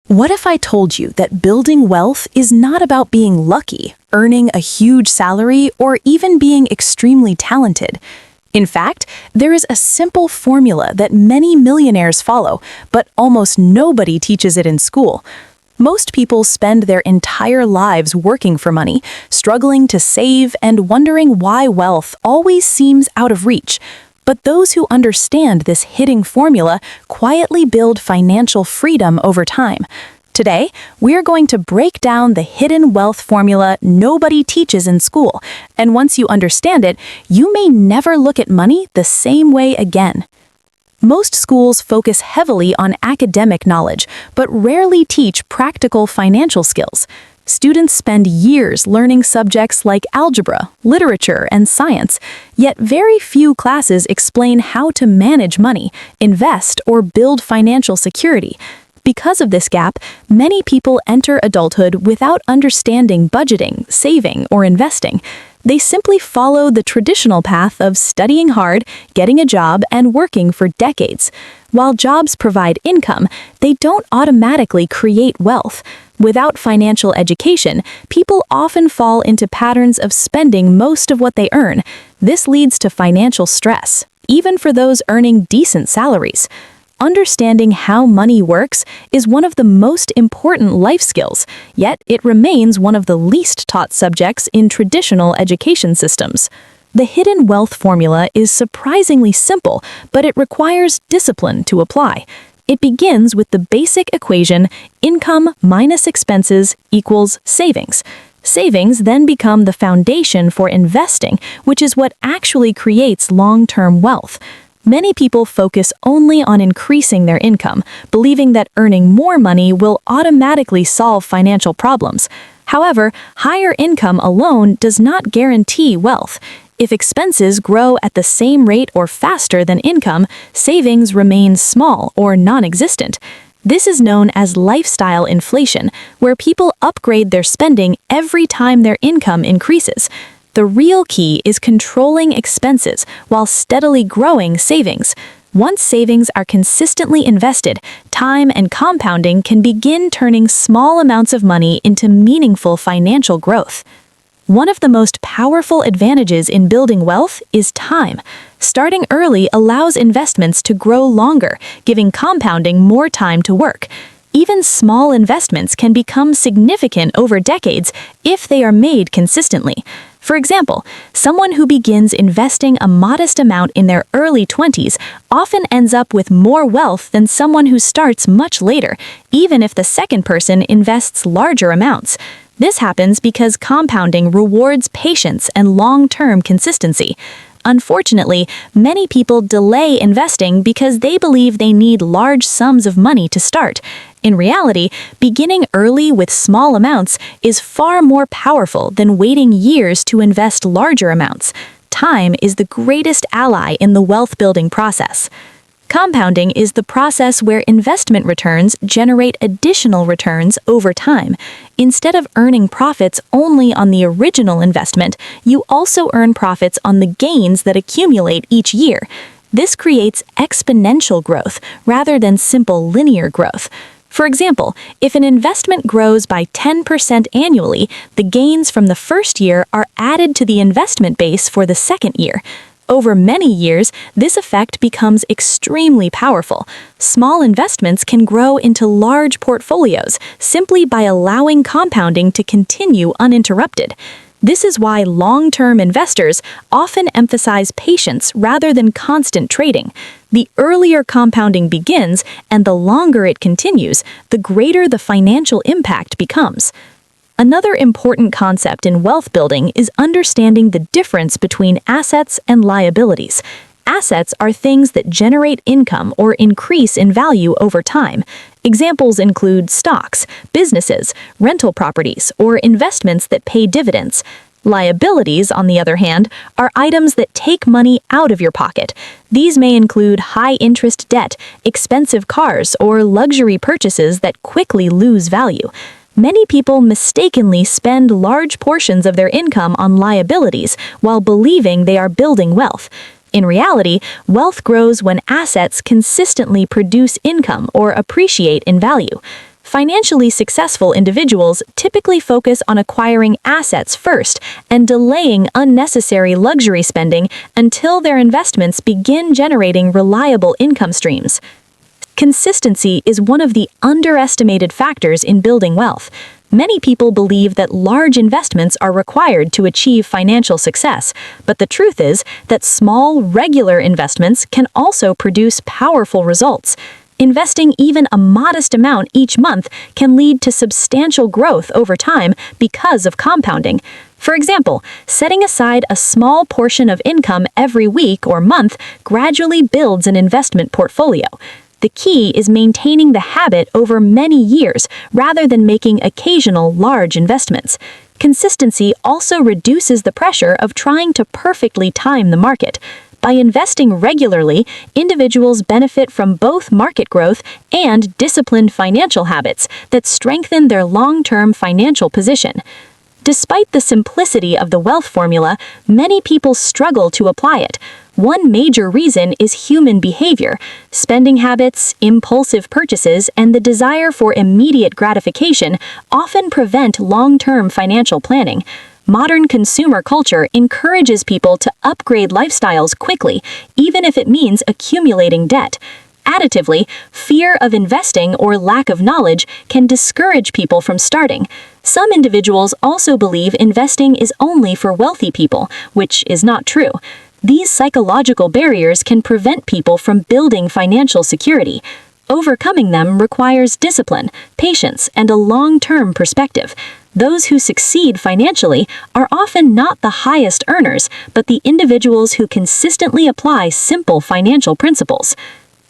What if I told you that building wealth is not about being lucky, earning a huge salary, or even being extremely talented? In fact, there is a simple formula that many millionaires follow, but almost nobody teaches it in school. Most people spend their entire lives working for money, struggling to save and wondering why wealth always seems out of reach. But those who understand this hidden formula quietly build financial freedom over time. Today, we're going to break down the hidden wealth formula nobody teaches in school, and once you understand it, you may never look at money the same way again. Most schools focus heavily on academic knowledge, but rarely teach practical financial skills. Students spend years learning subjects like algebra, literature, and science, yet very few classes explain how to manage money, invest, or build financial security. Because of this gap, many people enter adulthood without understanding budgeting, saving, or investing. They simply follow the traditional path of studying hard, getting a job, and working for decades. While jobs provide income, they don't automatically create wealth. Without financial education, people often fall into patterns of spending most of what they earn. This leads to financial stress, even for those earning decent salaries. Understanding how money works is one of the most important life skills, yet it remains one of the least taught subjects in traditional education systems. The hidden wealth formula is surprisingly simple, but it requires discipline to apply. It begins with the basic equation, income minus expenses equals savings. Savings then become the foundation for investing, which is what actually creates long-term wealth. Many people focus only on increasing their income, believing that earning more money will automatically solve financial problems. However, higher income alone does not guarantee wealth. If expenses grow at the same rate or faster than income, savings remain small or non-existent. This is known as lifestyle inflation, where people upgrade their spending every time their income increases. The real key is controlling expenses while steadily growing savings. Once savings are consistently invested, time and compounding can begin turning small amounts of money into meaningful financial growth. One of the most powerful advantages in building wealth is time. Starting early allows investments to grow longer, giving compounding more time to work. Even small investments can become significant over decades if they are made consistently. For example, someone who begins investing a modest amount in their early 20s often ends up with more wealth than someone who starts much later, even if the second person invests larger amounts. This happens because compounding rewards patience and long-term consistency. Unfortunately, many people delay investing because they believe they need large sums of money to start. In reality, beginning early with small amounts is far more powerful than waiting years to invest larger amounts. Time is the greatest ally in the wealth-building process. Compounding is the process where investment returns generate additional returns over time. Instead of earning profits only on the original investment, you also earn profits on the gains that accumulate each year. This creates exponential growth rather than simple linear growth. For example, if an investment grows by 10% annually, the gains from the first year are added to the investment base for the second year. Over many years, this effect becomes extremely powerful. Small investments can grow into large portfolios simply by allowing compounding to continue uninterrupted. This is why long-term investors often emphasize patience rather than constant trading. The earlier compounding begins and the longer it continues, the greater the financial impact becomes. Another important concept in wealth building is understanding the difference between assets and liabilities. Assets are things that generate income or increase in value over time. Examples include stocks, businesses, rental properties, or investments that pay dividends. Liabilities, on the other hand, are items that take money out of your pocket. These may include high-interest debt, expensive cars, or luxury purchases that quickly lose value. Many people mistakenly spend large portions of their income on liabilities while believing they are building wealth. In reality, wealth grows when assets consistently produce income or appreciate in value. Financially successful individuals typically focus on acquiring assets first and delaying unnecessary luxury spending until their investments begin generating reliable income streams. Consistency is one of the underestimated factors in building wealth. Many people believe that large investments are required to achieve financial success, but the truth is that small, regular investments can also produce powerful results. Investing even a modest amount each month can lead to substantial growth over time because of compounding. For example, setting aside a small portion of income every week or month gradually builds an investment portfolio. The key is maintaining the habit over many years rather than making occasional large investments. Consistency also reduces the pressure of trying to perfectly time the market. By investing regularly, individuals benefit from both market growth and disciplined financial habits that strengthen their long-term financial position. Despite the simplicity of the wealth formula, many people struggle to apply it. One major reason is human behavior. Spending habits, impulsive purchases, and the desire for immediate gratification often prevent long-term financial planning. Modern consumer culture encourages people to upgrade lifestyles quickly, even if it means accumulating debt. Additively, fear of investing or lack of knowledge can discourage people from starting. Some individuals also believe investing is only for wealthy people, which is not true. These psychological barriers can prevent people from building financial security. Overcoming them requires discipline, patience, and a long-term perspective. Those who succeed financially are often not the highest earners, but the individuals who consistently apply simple financial principles.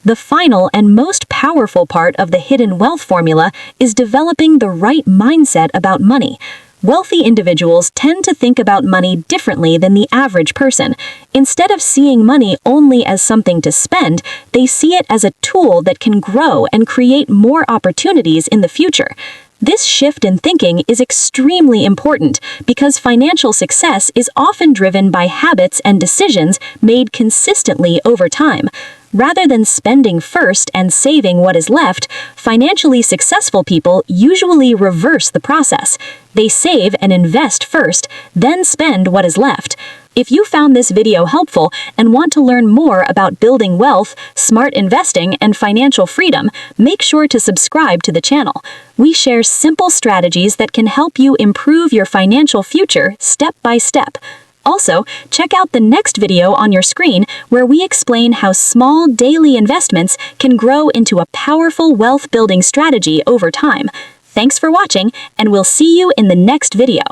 The final and most powerful part of the hidden wealth formula is developing the right mindset about money. Wealthy individuals tend to think about money differently than the average person. Instead of seeing money only as something to spend, they see it as a tool that can grow and create more opportunities in the future. This shift in thinking is extremely important because financial success is often driven by habits and decisions made consistently over time. Rather than spending first and saving what is left, financially successful people usually reverse the process. They save and invest first, then spend what is left. If you found this video helpful and want to learn more about building wealth, smart investing, and financial freedom, make sure to subscribe to the channel. We share simple strategies that can help you improve your financial future step by step. Also, check out the next video on your screen where we explain how small daily investments can grow into a powerful wealth building strategy over time. Thanks for watching, and we'll see you in the next video.